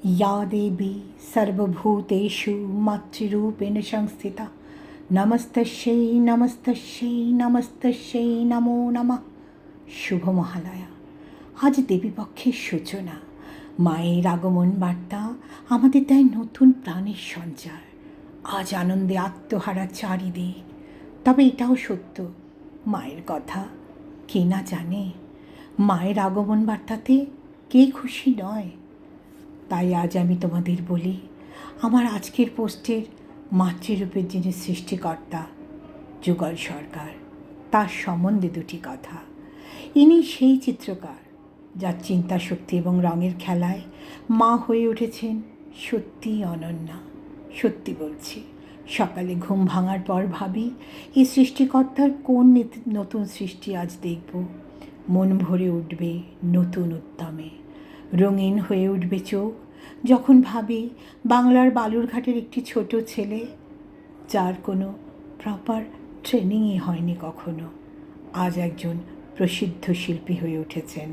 या देवी सर्वभूतेषु मातृरूपेण संस्थिता नमस्तस्यै नमस्तस्यै नमस्तस्यै नमो नमः। শুভ মহালয়া। আজ দেবীপক্ষের সূচনা। মায়ের আগমন বার্তা আমাদের দেয় নতুন প্রাণের সঞ্চার। আজ আনন্দে আত্মহারা চারিদিক। তবে এটাও সত্য, মায়ের কথা কে না জানে। মায়ের আগমন বার্তাতে কে খুশি নয়। তাই আজ আমি তোমাদের বলি, আমার আজকের পোস্টের মাতৃরূপের যিনি সৃষ্টিকর্তা যুগল সরকার, তার সম্বন্ধে দুটি কথা। ইনি সেই চিত্রকার যার চিন্তা শক্তি এবং রঙের খেলায় মা হয়ে উঠেছেন সত্যিই অনন্যা। সত্যি বলছি, সকালে ঘুম ভাঙার পর ভাবি এই সৃষ্টিকর্তার কোন নতুন সৃষ্টি আজ দেখব। মন ভরে উঠবে নতুন উদ্যমে, রঙিন হয়ে উঠবে চোখ যখন ভাবি বাংলার বালুরঘাটের একটি ছোট ছেলে, যার কোনো প্রপার ট্রেনিংই হয়নি কখনো, আজ একজন প্রসিদ্ধ শিল্পী হয়ে উঠেছেন,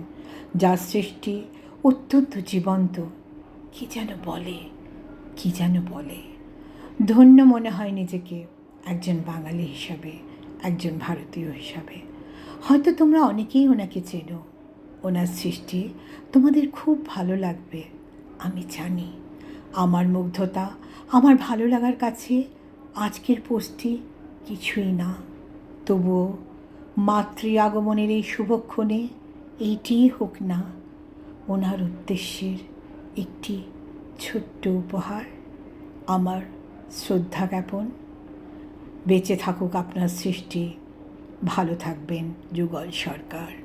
যার সৃষ্টি অত্যন্ত জীবন্ত। কি যেন বলে ধন্য মনে হয় নিজেকে একজন বাঙালি হিসাবে, একজন ভারতীয় হিসাবে। হয়তো তোমরা অনেকেই ওনাকে চেনো, ওনার সৃষ্টি তোমাদের খুব ভালো লাগবে আমি জানি। আমার মুগ্ধতা, আমার ভালো লাগার কাছে আজকের পোস্টটি কিছুই না। তবুও মাতৃ আগমনের এই শুভক্ষণে এইটিই হোক না ওনার উদ্দেশ্যের একটি ছোট্ট উপহার, আমার শ্রদ্ধা জ্ঞাপন। বেঁচে থাকুক আপনার সৃষ্টি, ভালো থাকবেন যুগল সরকার।